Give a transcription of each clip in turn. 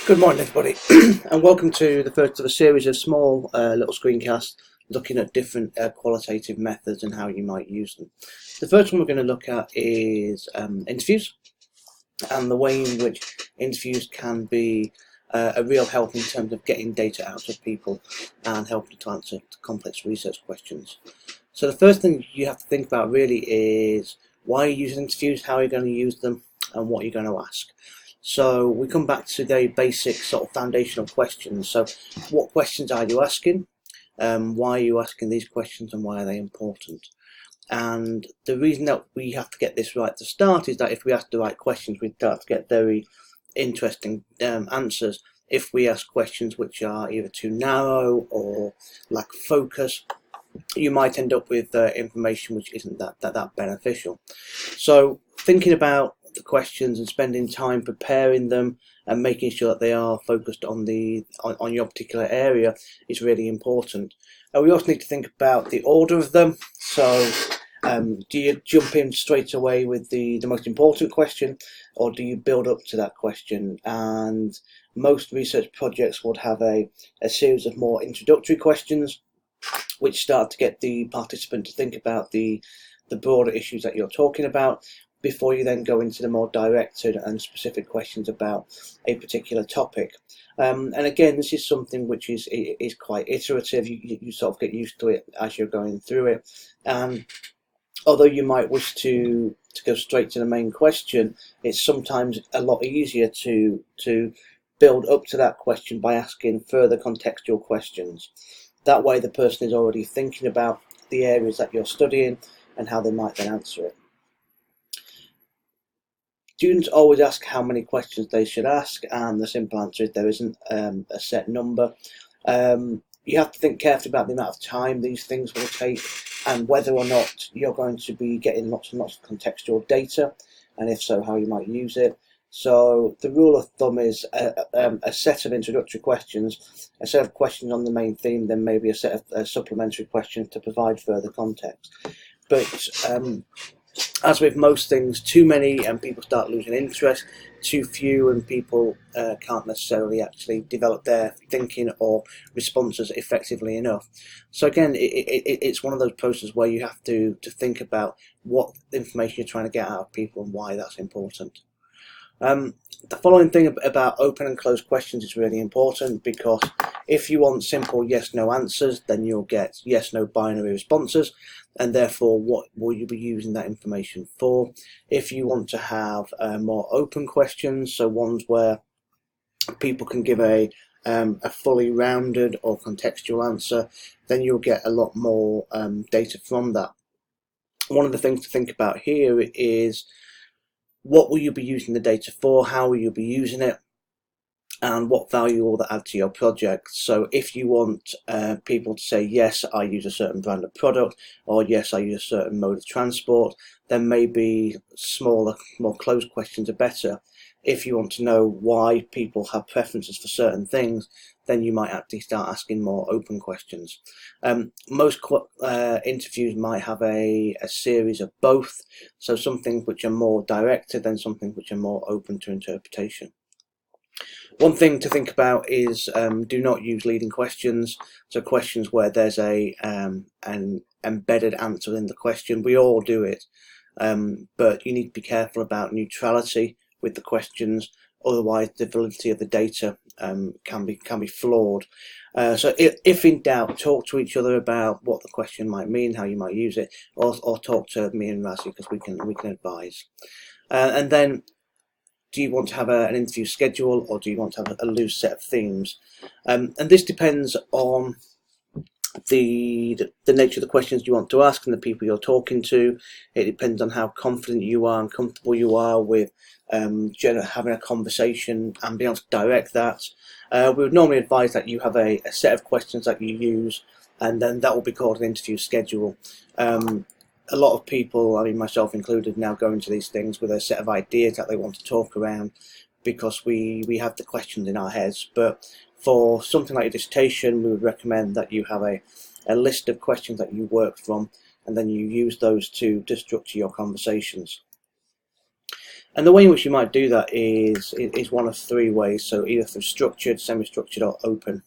Good morning, everybody, and welcome to the first of a series of small little screencasts looking at different qualitative methods and how you might use them. The first one we're going to look at is interviews and the way in which interviews can be a real help in terms of getting data out of people and helping to answer complex research questions. So the first thing you have to think about really is why are you using interviews, how are you going to use them, and what you're going to ask. So we come back to the basic sort of foundational questions. So what questions are you asking? Why are you asking these questions and why are they important? And the reason that we have to get this right to start is that if we ask the right questions, we start to get very interesting answers. If we ask questions which are either too narrow or lack focus, you might end up with information which isn't that beneficial. So thinking about the questions and spending time preparing them and making sure that they are focused on your particular area is really important. We also need to think about the order of them. So do you jump in straight away with the most important question, or do you build up to that question? And most research projects would have a series of more introductory questions which start to get the participant to think about the broader issues that you're talking about before you then go into the more directed and specific questions about a particular topic. And again, this is something which is quite iterative. You sort of get used to it as you're going through it. And although you might wish to go straight to the main question, it's sometimes a lot easier to build up to that question by asking further contextual questions. That way the person is already thinking about the areas that you're studying and how they might then answer it. Students always ask how many questions they should ask, and the simple answer is there isn't a set number. You have to think carefully about the amount of time these things will take and whether or not you're going to be getting lots and lots of contextual data, and if so, how you might use it. So the rule of thumb is a set of introductory questions, a set of questions on the main theme, then maybe a set of supplementary questions to provide further context. But as with most things, too many and people start losing interest. Too few and people can't necessarily actually develop their thinking or responses effectively enough. So again, it's one of those processes where you have to think about what information you're trying to get out of people and why that's important. The following thing about open and closed questions is really important, because if you want simple yes/no answers, then you'll get yes/no binary responses, and therefore what will you be using that information for? If you want to have more open questions, so ones where people can give a fully rounded or contextual answer, then you'll get a lot more data from that. One of the things to think about here is what will you be using the data for, how will you be using it, and what value will that add to your project. So if you want people to say, yes, I use a certain brand of product, or yes, I use a certain mode of transport, then maybe smaller, more closed questions are better. If you want to know why people have preferences for certain things, then you might actually start asking more open questions. Most interviews might have a series of both, so some things which are more directed and some things which are more open to interpretation. One thing to think about is do not use leading questions, so questions where there's an embedded answer in the question. We all do it, but you need to be careful about neutrality with the questions, otherwise the validity of the data can be flawed. So if in doubt, talk to each other about what the question might mean, how you might use it, or talk to me and Razzie, because we can advise. And then, do you want to have an interview schedule, or do you want to have a loose set of themes? And this depends on the nature of the questions you want to ask and the people you're talking to. It depends on how confident you are and comfortable you are with having a conversation and being able to direct that. We would normally advise that you have a set of questions that you use, and then that will be called an interview schedule. A lot of people, I mean myself included, now go into these things with a set of ideas that they want to talk around because we have the questions in our heads. But for something like a dissertation, we would recommend that you have a list of questions that you work from, and then you use those to structure your conversations. And the way in which you might do that is one of three ways. So either through structured, semi-structured, or open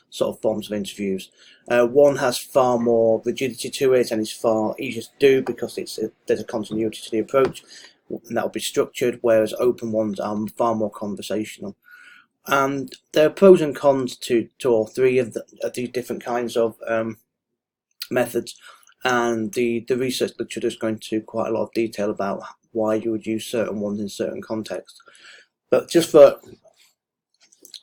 sort of forms of interviews. One has far more rigidity to it and is far easier to do because there's a continuity to the approach, and that will be structured, whereas open ones are far more conversational. And there are pros and cons to all three of these different kinds of methods, and the research literature is going into quite a lot of detail about why you would use certain ones in certain contexts. But just for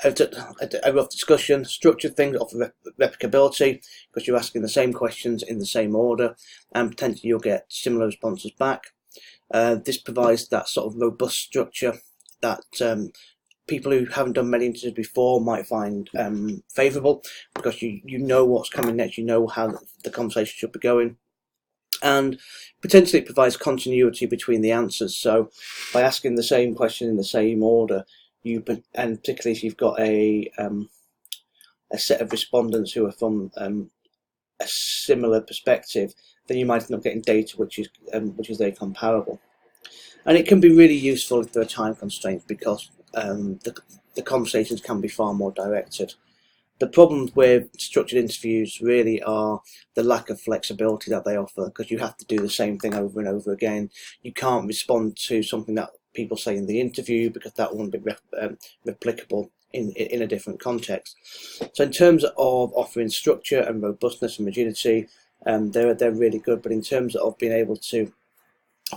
a rough discussion, structured things offer replicability because you're asking the same questions in the same order, and potentially you'll get similar responses back. This provides that sort of robust structure that people who haven't done many interviews before might find favourable, because you know what's coming next, you know how the conversation should be going, and potentially it provides continuity between the answers. So by asking the same question in the same order, and particularly if you've got a set of respondents who are from a similar perspective, then you might end up getting data which is very comparable. And it can be really useful if there are time constraints, because the conversations can be far more directed. The problems with structured interviews really are the lack of flexibility that they offer, because you have to do the same thing over and over again. You can't respond to something that people say in the interview because that won't be replicable in a different context. So in terms of offering structure and robustness and rigidity, they're really good. But in terms of being able to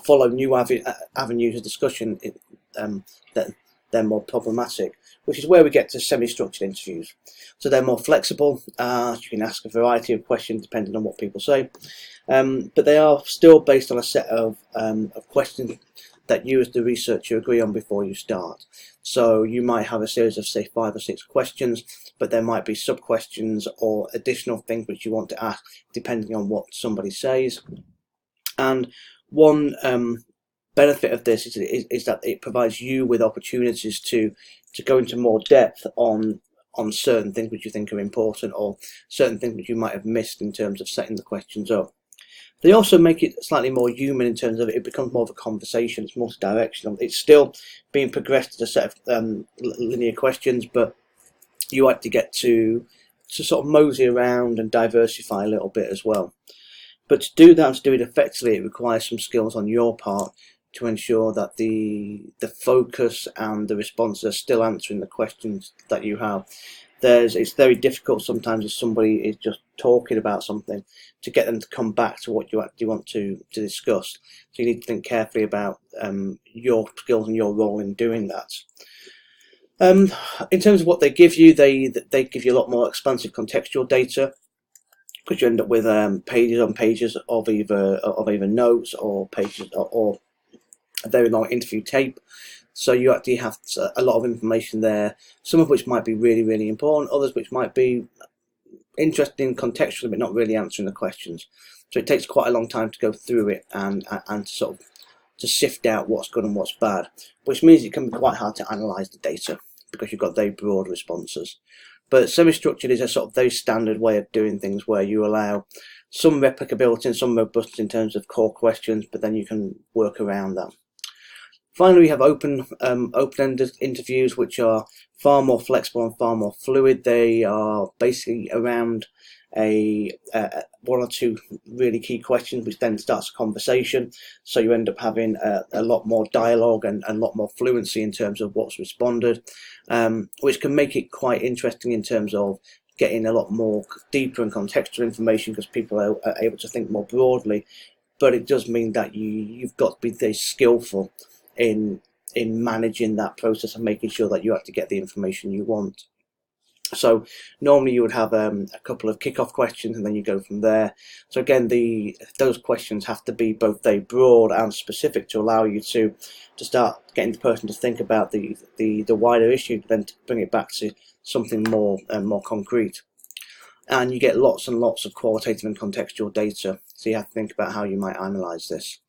follow new avenues of discussion, they're more problematic, which is where we get to semi-structured interviews. So they're more flexible. You can ask a variety of questions depending on what people say, but they are still based on a set of questions that you as the researcher agree on before you start. So you might have a series of, say, 5 or 6 questions, but there might be sub-questions or additional things which you want to ask depending on what somebody says. And one benefit of this is that it provides you with opportunities to go into more depth on certain things which you think are important, or certain things which you might have missed in terms of setting the questions up. They also make it slightly more human in terms of it becomes more of a conversation. It's multi-directional. It's still being progressed as a set of linear questions, but you like to get to sort of mosey around and diversify a little bit as well. But to do that and to do it effectively, it requires some skills on your part to ensure that the focus and the responses are still answering the questions that you have. It's very difficult sometimes if somebody is just talking about something to get them to come back to what you actually want to discuss. So you need to think carefully about your skills and your role in doing that. In terms of what they give you, they give you a lot more expansive contextual data, because you end up with pages on pages of either notes or pages or a very long interview tape. So you actually have a lot of information there, some of which might be really, really important, others which might be interesting contextually but not really answering the questions. So it takes quite a long time to go through it and to sift out what's good and what's bad, which means it can be quite hard to analyse the data because you've got very broad responses. But semi-structured is a sort of very standard way of doing things, where you allow some replicability and some robustness in terms of core questions, but then you can work around that. Finally, we have open-ended interviews, which are far more flexible and far more fluid. They are basically around one or two really key questions, which then starts a conversation. So you end up having a lot more dialogue and a lot more fluency in terms of what's responded, which can make it quite interesting in terms of getting a lot more deeper and contextual information, because people are able to think more broadly. But it does mean that you've got to be very skillful in managing that process and making sure that you actually get the information you want. So normally you would have a couple of kick-off questions, and then you go from there. So again, those questions have to be both very broad and specific to allow you to start getting the person to think about the wider issue, then to bring it back to something more concrete. And you get lots and lots of qualitative and contextual data, so you have to think about how you might analyse this.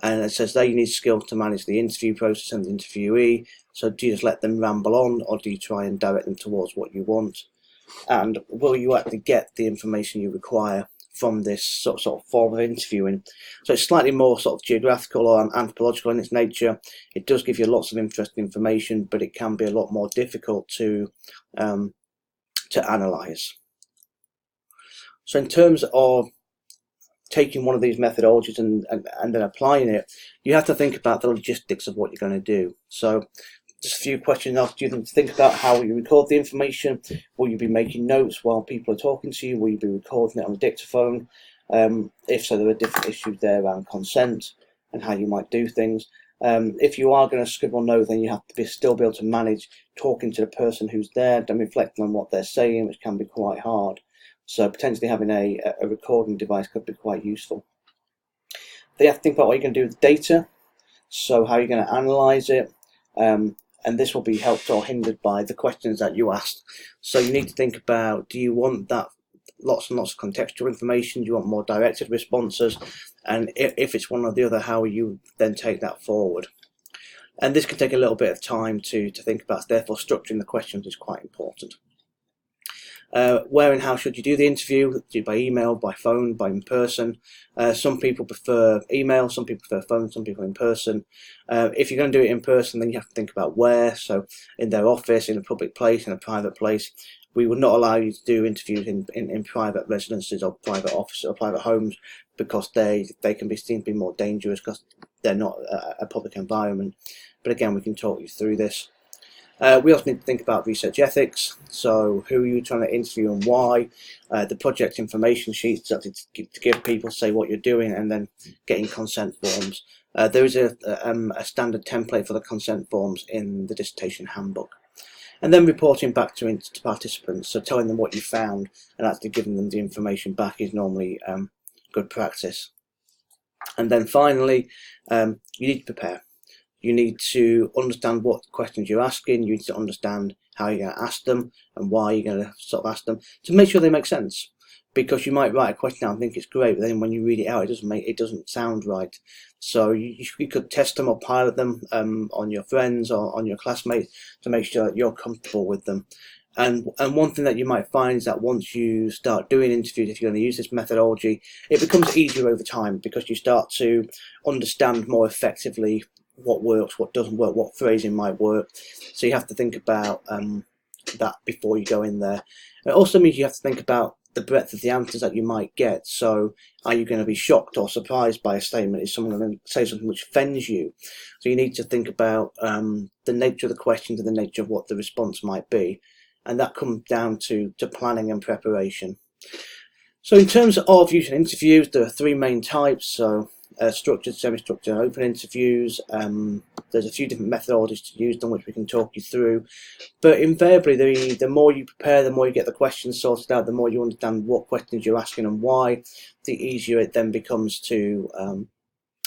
And it says there you need skill to manage the interview process and the interviewee. So do you just let them ramble on, or do you try and direct them towards what you want? And will you actually get the information you require from this sort of form of interviewing. So it's slightly more sort of geographical or anthropological in its nature. It does give you lots of interesting information, but it can be a lot more difficult to analyse. So in terms of taking one of these methodologies and then applying it, you have to think about the logistics of what you're going to do. So just a few questions after you think about how you record the information. Will you be making notes while people are talking to you? Will you be recording it on a dictaphone? If so, there are different issues there around consent and how you might do things. If you are going to scribble notes, then you have to still be able to manage talking to the person who's there and reflecting on what they're saying, which can be quite hard. So potentially having a recording device could be quite useful. Then you have to think about what you're going to do with the data. So how you're going to analyse it. And this will be helped or hindered by the questions that you asked. So you need to think about, do you want that lots and lots of contextual information? Do you want more directed responses? And if it's one or the other, how you then take that forward? And this can take a little bit of time to think about. Therefore, structuring the questions is quite important. Where and how should you do the interview? Do it by email, by phone, by in person? Some people prefer email, some people prefer phone, some people in person. If you're going to do it in person, then you have to think about where. So in their office, in a public place, in a private place. We would not allow you to do interviews in private residences or private offices or private homes, because they can be seen to be more dangerous because they're not a public environment. But again, we can talk you through this. We also need to think about research ethics. So who are you trying to interview and why? The project information sheets to give people, say what you're doing, and then getting consent forms. There is a standard template for the consent forms in the dissertation handbook. And then reporting back to participants, so telling them what you found and actually giving them the information back is normally good practice. And then finally, you need to prepare. You need to understand what questions you're asking. You need to understand how you're going to ask them and why you're going to sort of ask them to make sure they make sense. Because you might write a question out and think it's great, but then when you read it out, it doesn't sound right. So you could test them or pilot them on your friends or on your classmates to make sure that you're comfortable with them. And one thing that you might find is that once you start doing interviews, if you're going to use this methodology, it becomes easier over time because you start to understand more effectively what works, what doesn't work, what phrasing might work. So you have to think about that before you go in there. It also means you have to think about the breadth of the answers that you might get. So are you going to be shocked or surprised by a statement? Is someone going to say something which offends you? So you need to think about the nature of the questions and the nature of what the response might be. And that comes down to planning and preparation. So in terms of using interviews, there are three main types. So structured, semi-structured, and open interviews. There's a few different methodologies to use them, which we can talk you through. But invariably, the more you prepare, the more you get the questions sorted out, the more you understand what questions you're asking and why, the easier it then becomes to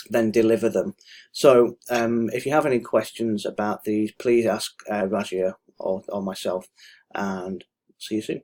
then deliver them. So if you have any questions about these, please ask Rajia or myself, and see you soon.